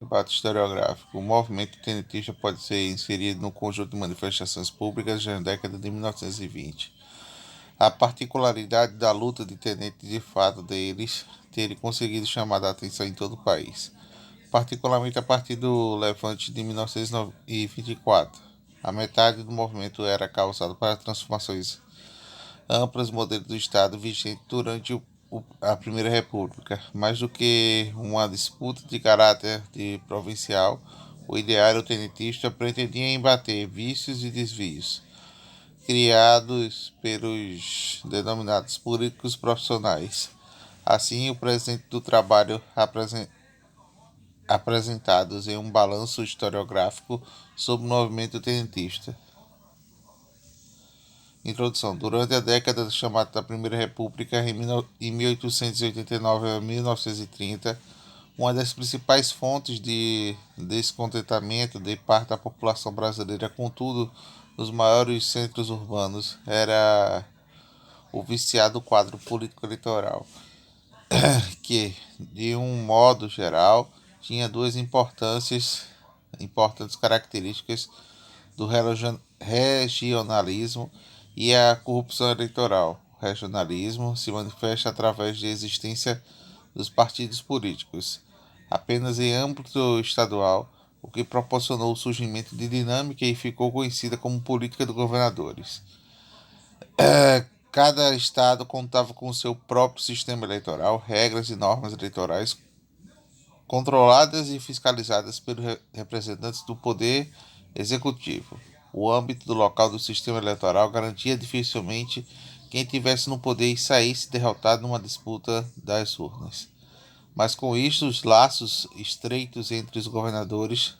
Debate historiográfico. O movimento tenentista pode ser inserido no conjunto de manifestações públicas na década de 1920. A particularidade da luta de tenentes de fato deles terem conseguido chamar a atenção em todo o país, particularmente a partir do levante de 1924. A metade do movimento era causado para transformações amplas modelos do Estado vigente durante a Primeira República. Mais do que uma disputa de caráter de provincial, o ideário tenentista pretendia embater vícios e desvios criados pelos denominados políticos profissionais. Assim, o presente do trabalho apresentados em um balanço historiográfico sobre o movimento tenentista. Introdução. Durante a década chamada da Primeira República, em 1889 a 1930, uma das principais fontes de descontentamento de parte da população brasileira, contudo, nos maiores centros urbanos, era o viciado quadro político-eleitoral, que, de um modo geral, tinha duas importantes características do regionalismo e a corrupção eleitoral. O regionalismo se manifesta através da existência dos partidos políticos, apenas em âmbito estadual, o que proporcionou o surgimento de dinâmica e ficou conhecida como política dos governadores. Cada estado contava com seu próprio sistema eleitoral, regras e normas eleitorais controladas e fiscalizadas pelos representantes do poder executivo. O âmbito do local do sistema eleitoral garantia dificilmente quem tivesse no poder e saísse derrotado numa disputa das urnas. Mas com isto, os laços estreitos entre os governadores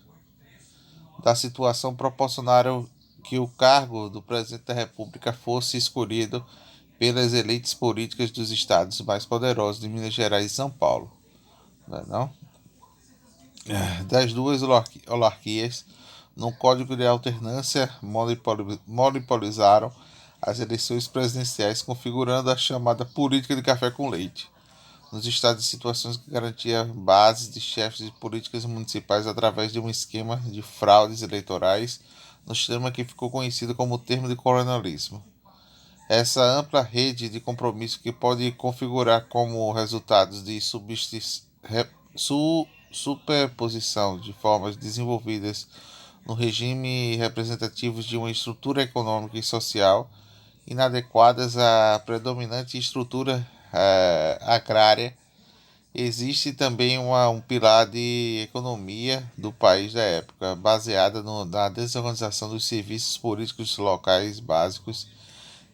da situação proporcionaram que o cargo do presidente da República fosse escolhido pelas elites políticas dos estados mais poderosos de Minas Gerais e São Paulo. Não é não? Das duas holarquias, no código de alternância, monopolizaram as eleições presidenciais, configurando a chamada política de café com leite. Nos estados e situações que garantia bases de chefes de políticas municipais através de um esquema de fraudes eleitorais, no sistema que ficou conhecido como termo de coronelismo. Essa ampla rede de compromisso que pode configurar como resultados de superposição de formas desenvolvidas no regime representativos de uma estrutura econômica e social inadequadas à predominante estrutura agrária. Existe também um pilar de economia do país da época, baseada na desorganização dos serviços políticos locais básicos,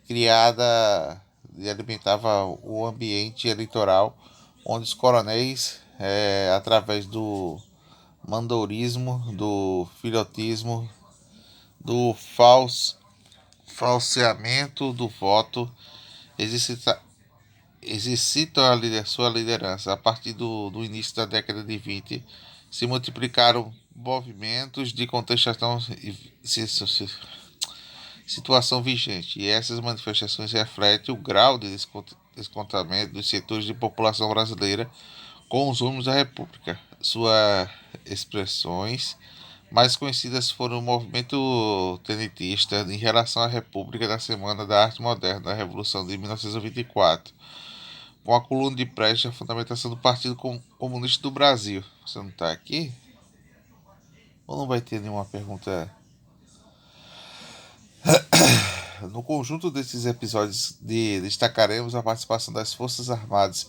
criada e alimentava o ambiente eleitoral, onde os coronéis, através do mandorismo, do filhotismo, do falseamento do voto, exercitam sua liderança. A partir do início da década de 20, se multiplicaram movimentos de contestação situação vigente, e essas manifestações refletem o grau de descontentamento dos setores de população brasileira com os rumos da República. Suas expressões mais conhecidas foram o movimento tenentista em relação à República da Semana da Arte Moderna da Revolução de 1924, com a coluna de prestes a fundamentação do Partido Comunista do Brasil. Você não está aqui? Ou não vai ter nenhuma pergunta? No conjunto desses episódios destacaremos a participação das Forças Armadas,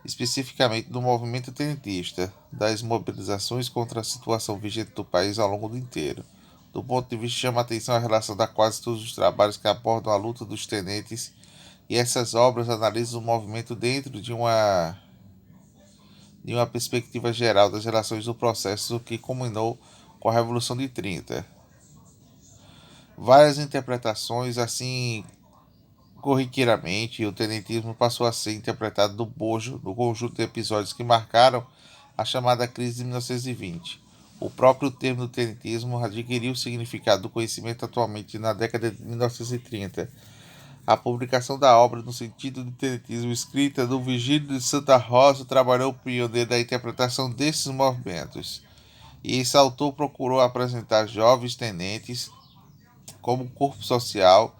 especificamente do movimento tenentista, das mobilizações contra a situação vigente do país ao longo do inteiro. Do ponto de vista, chama a atenção a relação da quase todos os trabalhos que abordam a luta dos tenentes, e essas obras analisam o movimento dentro de uma perspectiva geral das relações do processo que culminou com a Revolução de 30. Várias interpretações, assim, corriqueiramente, o tenentismo passou a ser interpretado no bojo do conjunto de episódios que marcaram a chamada crise de 1920. O próprio termo do tenentismo adquiriu o significado do conhecimento atualmente na década de 1930. A publicação da obra no sentido de tenetismo escrita no Virgílio de Santa Rosa trabalhou o pioneiro da interpretação desses movimentos. E esse autor procurou apresentar jovens tenentes como corpo social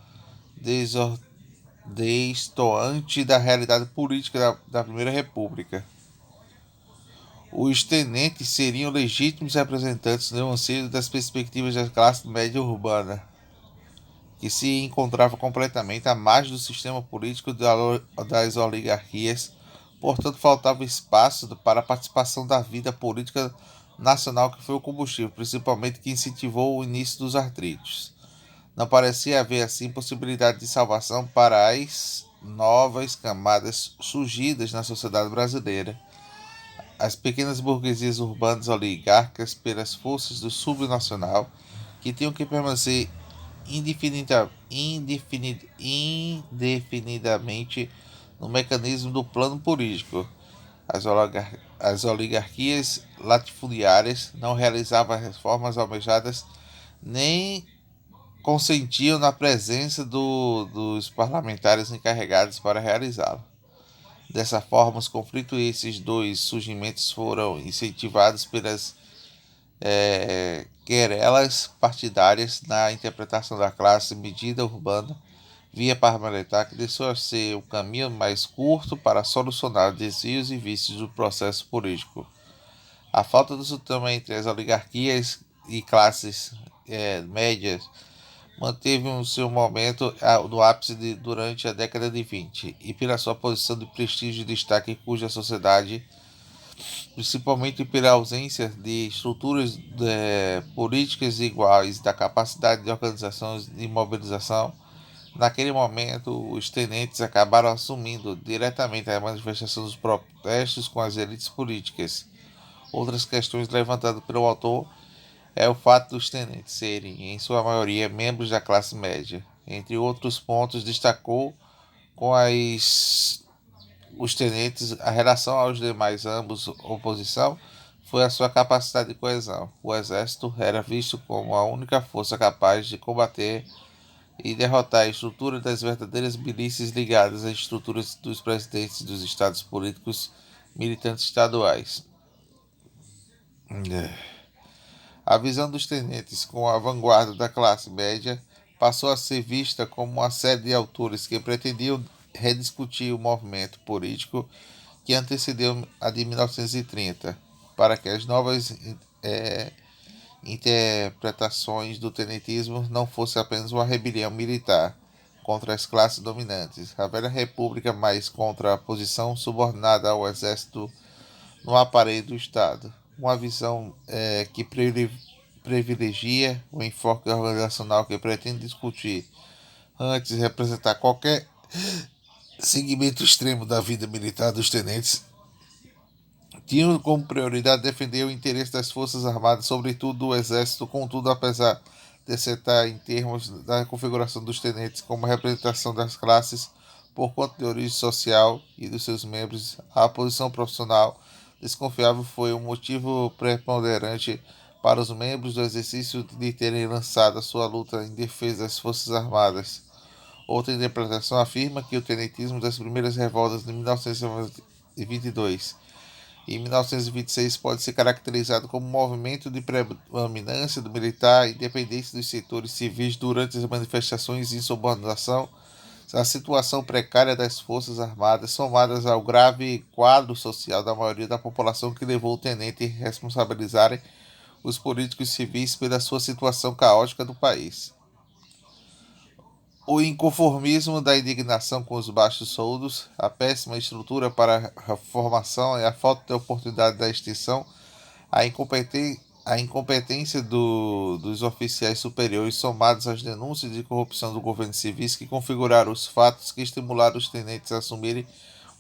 destoante da realidade política da Primeira República. Os tenentes seriam legítimos representantes no anseio das perspectivas da classe média urbana, que se encontrava completamente à margem do sistema político das oligarquias, portanto faltava espaço para a participação da vida política nacional, que foi o combustível, principalmente que incentivou o início dos atritos. Não parecia haver assim possibilidade de salvação para as novas camadas surgidas na sociedade brasileira. As pequenas burguesias urbanas oligárquicas pelas forças do subnacional, que tinham que permanecer indefinidamente no mecanismo do plano político. As oligarquias latifundiárias não realizavam as reformas almejadas nem consentiam na presença dos parlamentares encarregados para realizá-lo. Dessa forma, os conflitos e esses dois surgimentos foram incentivados pelas querelas partidárias na interpretação da classe medida urbana via parlamentar, que deixou a ser o caminho mais curto para solucionar desvios e vícios do processo político. A falta do sistema entre as oligarquias e classes médias manteve o seu momento no ápice durante a década de 20, e pela sua posição de prestígio e destaque cuja sociedade, principalmente pela ausência de estruturas políticas iguais, da capacidade de organização e mobilização, naquele momento os tenentes acabaram assumindo diretamente a manifestação dos protestos com as elites políticas. Outras questões levantadas pelo autor é o fato dos tenentes serem, em sua maioria, membros da classe média. Entre outros pontos, destacou com os tenentes a relação aos demais, ambos oposição, foi a sua capacidade de coesão. O exército era visto como a única força capaz de combater e derrotar a estrutura das verdadeiras milícias ligadas às estruturas dos presidentes dos estados políticos militantes estaduais. A visão dos tenentes com a vanguarda da classe média passou a ser vista como uma série de autores que pretendiam rediscutir o movimento político que antecedeu a de 1930, para que as novas interpretações do tenentismo não fossem apenas uma rebelião militar contra as classes dominantes, a velha república, mas contra a posição subordinada ao exército no aparelho do Estado. Uma visão que privilegia o enfoque organizacional, que pretende discutir antes de representar qualquer segmento extremo da vida militar dos tenentes, tinham como prioridade defender o interesse das Forças Armadas, sobretudo do Exército. Contudo, apesar de acertar em termos da configuração dos tenentes como representação das classes por conta de origem social e dos seus membros, a posição profissional desconfiável foi um motivo preponderante para os membros do exercício de terem lançado a sua luta em defesa das Forças Armadas. Outra interpretação afirma que o tenentismo das primeiras revoltas de 1922 e 1926 pode ser caracterizado como um movimento de predominância do militar, independente dos setores civis durante as manifestações de insubordinação. A situação precária das Forças Armadas, somadas ao grave quadro social da maioria da população, que levou o tenente a responsabilizarem os políticos civis pela sua situação caótica do país. O inconformismo da indignação com os baixos soldos, a péssima estrutura para a formação e a falta de oportunidade da extinção, a incompetência dos oficiais superiores, somados às denúncias de corrupção do governo civil, que configuraram os fatos que estimularam os tenentes a assumirem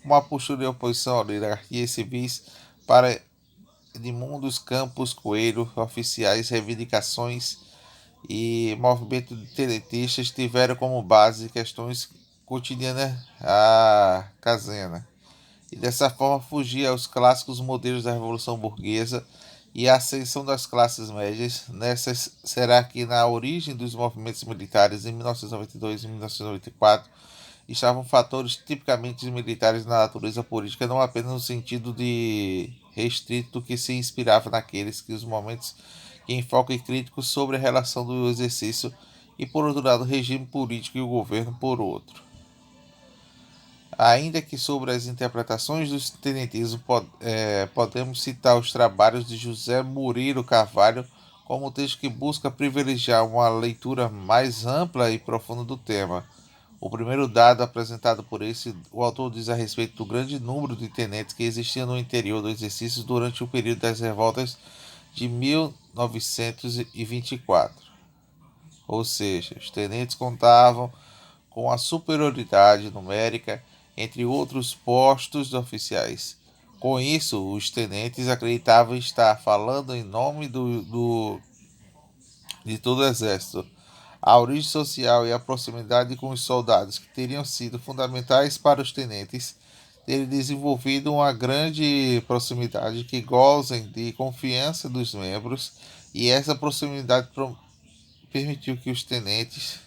uma postura de oposição à oligarquia civis para Edmundos Campos Coelho, oficiais, reivindicações e movimento de tenetistas tiveram como base questões cotidianas à casena, e dessa forma fugir aos clássicos modelos da Revolução Burguesa e a ascensão das classes médias. Será que na origem dos movimentos militares em 1992 e 1994 estavam fatores tipicamente militares na natureza política, não apenas no sentido de restrito que se inspirava naqueles que os momentos que enfoque crítico sobre a relação do exercício e, por outro lado, o regime político e o governo por outro. Ainda que sobre as interpretações do tenentismo podemos citar os trabalhos de José Murilo Carvalho como um texto que busca privilegiar uma leitura mais ampla e profunda do tema. O primeiro dado apresentado por o autor diz a respeito do grande número de tenentes que existiam no interior do exercício durante o período das revoltas de 1924. Ou seja, os tenentes contavam com a superioridade numérica entre outros postos oficiais. Com isso, os tenentes acreditavam estar falando em nome de todo o exército. A origem social e a proximidade com os soldados, que teriam sido fundamentais para os tenentes terem desenvolvido uma grande proximidade que gozem de confiança dos membros, e essa proximidade permitiu que os tenentes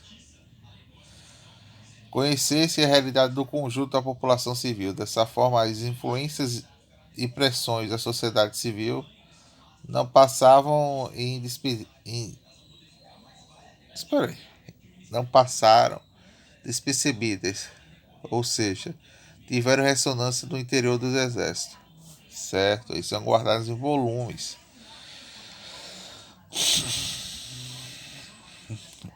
conhecessem a realidade do conjunto da população civil. Dessa forma, as influências e pressões da sociedade civil não passavam espera aí, não passaram despercebidas, ou seja, tiveram ressonância no interior dos exércitos, certo? E são guardados em volumes.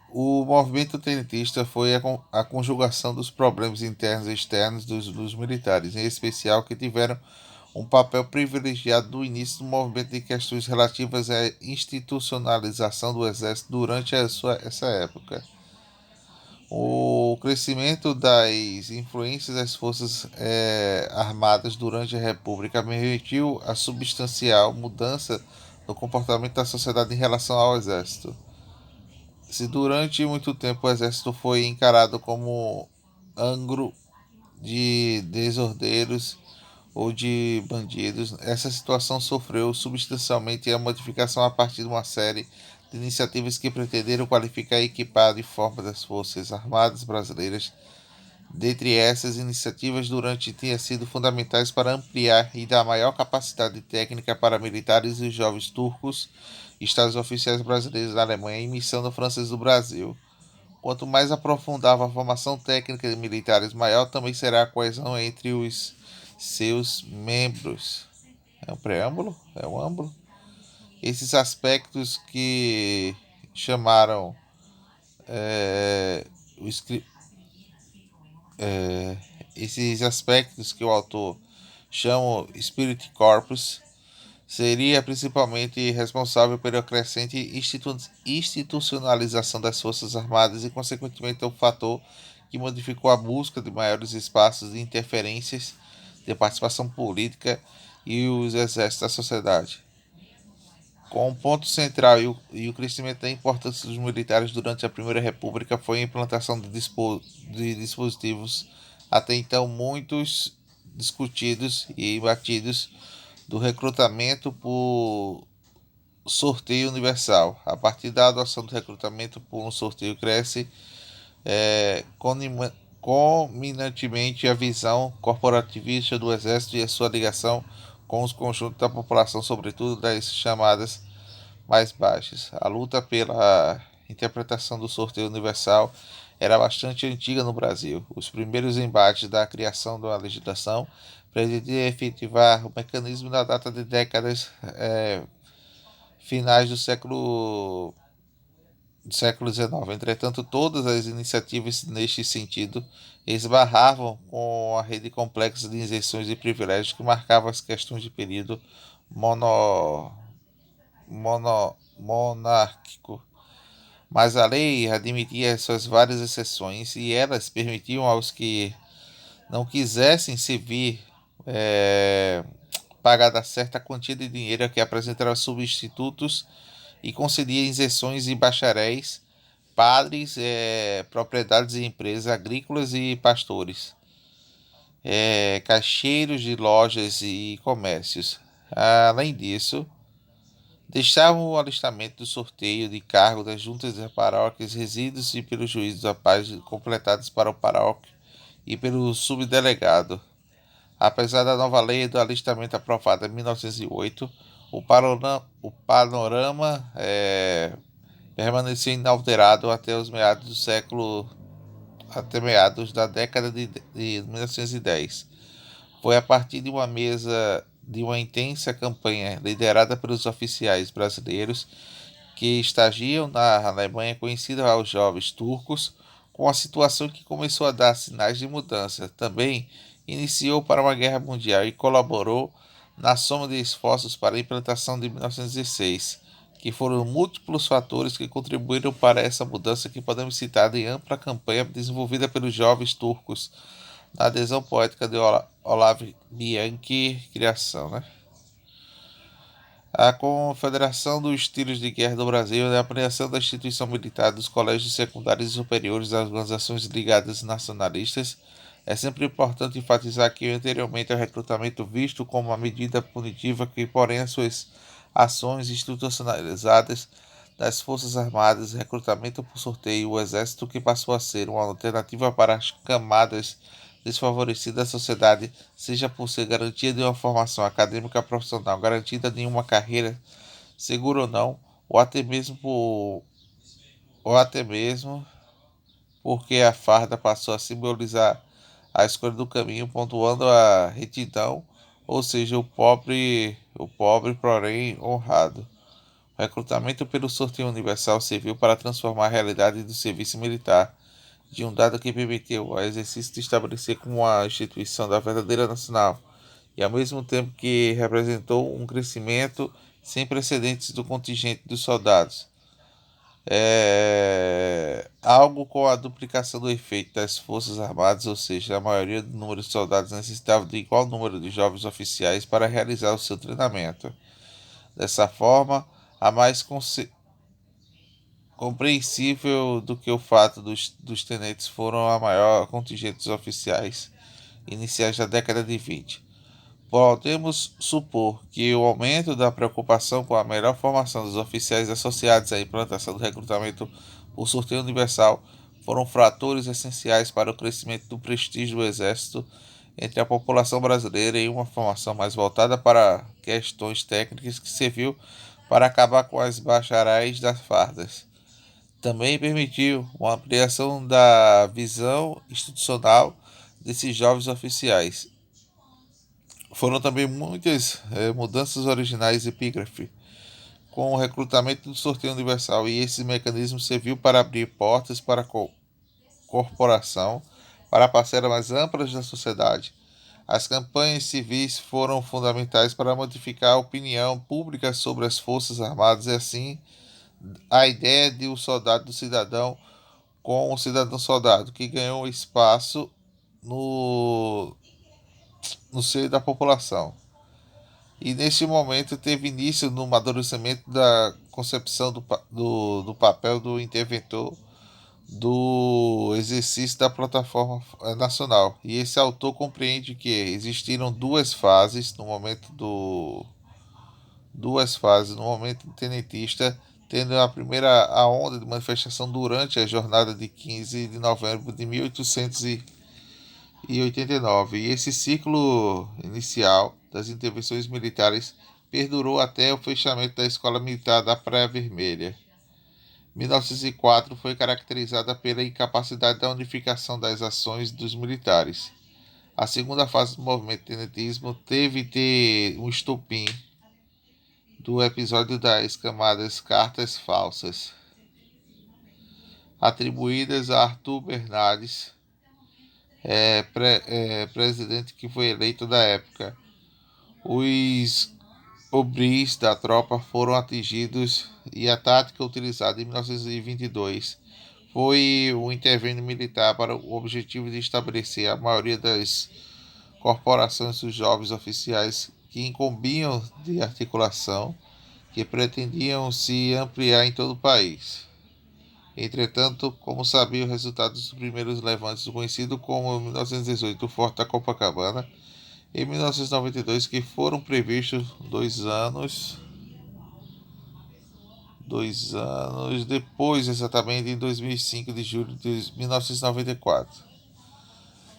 O movimento tenentista foi a conjugação dos problemas internos e externos dos militares, em especial que tiveram um papel privilegiado no início do movimento de questões relativas à institucionalização do exército durante essa época. O crescimento das influências das forças armadas durante a República permitiu a substancial mudança no comportamento da sociedade em relação ao exército. Se durante muito tempo o exército foi encarado como angro de desordeiros ou de bandidos, essa situação sofreu substancialmente a modificação a partir de uma série de iniciativas que pretenderam qualificar e equipar de forma das Forças Armadas Brasileiras. Dentre essas iniciativas, durante tinha sido fundamentais para ampliar e dar maior capacidade técnica para militares e jovens turcos, estados oficiais brasileiros na Alemanha e missão no francês do Brasil. Quanto mais aprofundava a formação técnica de militares, maior também será a coesão entre os seus membros. É um preâmbulo? É um âmbulo? Esses aspectos que chamaram é, o, esses aspectos que o autor chama Spirit Corpus seria principalmente responsável pela crescente institucionalização das Forças Armadas e, consequentemente, o fator que modificou a busca de maiores espaços de interferências de participação política e os exércitos da sociedade. Com um ponto central e o crescimento da importância dos militares durante a Primeira República foi a implantação de dispositivos até então muitos discutidos e batidos do recrutamento por sorteio universal. A partir da adoção do recrutamento por um sorteio cresce cominantemente a visão corporativista do Exército e a sua ligação com os conjuntos da população, sobretudo das chamadas mais baixas. A luta pela interpretação do sorteio universal era bastante antiga no Brasil. Os primeiros embates da criação da legislação pretendiam efetivar o mecanismo na data de décadas finais do século XIX. Entretanto, todas as iniciativas neste sentido esbarravam com a rede complexa de isenções e privilégios que marcava as questões de período monárquico. Mas a lei admitia suas várias exceções e elas permitiam aos que não quisessem servir pagada certa quantia de dinheiro que apresentaram substitutos e concedia isenções em bacharéis, padres, propriedades de empresas agrícolas e pastores, caixeiros de lojas e comércios. Além disso, deixavam o alistamento do sorteio de cargo das juntas das paróquias, resíduos e pelos juízes da paz completados para o paróquio e pelo subdelegado. Apesar da nova lei do alistamento aprovada em 1908, o panorama permaneceu inalterado até meados da década de 1910. Foi a partir de uma intensa campanha liderada pelos oficiais brasileiros que estagiam na Alemanha, conhecida aos jovens turcos, com a situação que começou a dar sinais de mudança. Também iniciou para uma guerra mundial e colaborou na soma de esforços para a implantação de 1916, que foram múltiplos fatores que contribuíram para essa mudança que podemos citar em ampla campanha desenvolvida pelos jovens turcos, na adesão poética de Olav Bianchi, criação, né? A Confederação dos Tiros de Guerra do Brasil é a ampliação da instituição militar dos colégios secundários e superiores das organizações ligadas nacionalistas. É sempre importante enfatizar que anteriormente ao recrutamento visto como uma medida punitiva que, porém, as suas ações institucionalizadas das Forças Armadas, recrutamento por sorteio, o Exército que passou a ser uma alternativa para as camadas desfavorecida da sociedade, seja por ser garantia de uma formação acadêmica profissional garantida de uma carreira segura ou não, ou até mesmo porque a farda passou a simbolizar a escolha do caminho, pontuando a retidão, ou seja, o pobre, porém honrado. O recrutamento pelo sorteio universal serviu para transformar a realidade do serviço militar de um dado que permitiu ao exercício de estabelecer como a instituição da verdadeira nacional, e ao mesmo tempo que representou um crescimento sem precedentes do contingente dos soldados. Algo com a duplicação do efeito das Forças Armadas, ou seja, a maioria do número de soldados necessitava de igual número de jovens oficiais para realizar o seu treinamento. Dessa forma, a mais compreensível do que o fato dos tenentes foram a maior contingente dos oficiais iniciais da década de 20. Podemos supor que o aumento da preocupação com a melhor formação dos oficiais associados à implantação do recrutamento por sorteio universal foram fatores essenciais para o crescimento do prestígio do Exército entre a população brasileira e uma formação mais voltada para questões técnicas que serviu para acabar com as bacharais das fardas. Também permitiu uma ampliação da visão institucional desses jovens oficiais. Foram também muitas mudanças originais epígrafe com o recrutamento do sorteio universal, e esse mecanismo serviu para abrir portas para a corporação, para parcelas mais amplas da sociedade. As campanhas civis foram fundamentais para modificar a opinião pública sobre as Forças Armadas e assim a ideia de o soldado do cidadão com o cidadão soldado, que ganhou espaço no, no seio da população. E neste momento teve início no amadurecimento da concepção do papel do interventor do exercício da plataforma nacional. E esse autor compreende que existiram duas fases no momento tenentista, tendo a primeira a onda de manifestação durante a jornada de 15 de novembro de 1889. E esse ciclo inicial das intervenções militares perdurou até o fechamento da Escola Militar da Praia Vermelha. 1904 foi caracterizada pela incapacidade da unificação das ações dos militares. A segunda fase do movimento tenentismo teve um estopim do episódio das chamadas cartas falsas, atribuídas a Arthur Bernardes, presidente que foi eleito da época. Os obris da tropa foram atingidos e a tática utilizada em 1922 foi o intervento militar para o objetivo de estabelecer a maioria das corporações dos jovens oficiais que incumbiam de articulação, que pretendiam se ampliar em todo o país. Entretanto, como sabia o resultado dos primeiros levantes, conhecido como 1918 o Forte da Copacabana, em 1992, que foram previstos 2 anos depois, exatamente em 2005 de julho de 1994.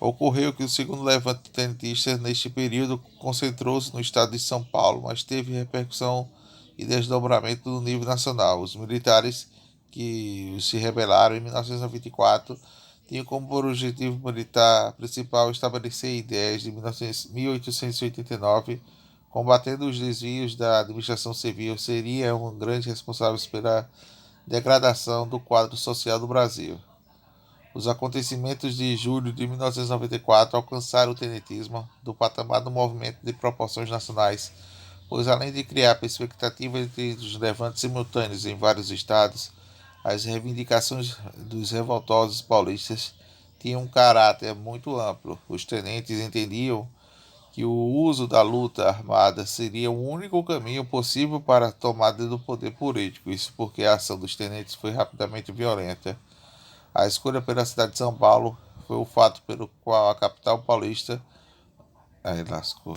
Ocorreu que o segundo levante tenentista neste período concentrou-se no estado de São Paulo, mas teve repercussão e desdobramento no nível nacional. Os militares que se rebelaram em 1924 tinham como objetivo militar principal estabelecer ideias de 1889, combatendo os desvios da administração civil, seriam grandes responsáveis pela degradação do quadro social do Brasil. Os acontecimentos de julho de 1994 alcançaram o tenentismo do patamar do movimento de proporções nacionais, pois além de criar expectativa entre os levantes simultâneos em vários estados, as reivindicações dos revoltosos paulistas tinham um caráter muito amplo. Os tenentes entendiam que o uso da luta armada seria o único caminho possível para a tomada do poder político, isso porque a ação dos tenentes foi rapidamente violenta. A escolha pela cidade de São Paulo foi o fato pelo qual a capital paulista. Aí lascou.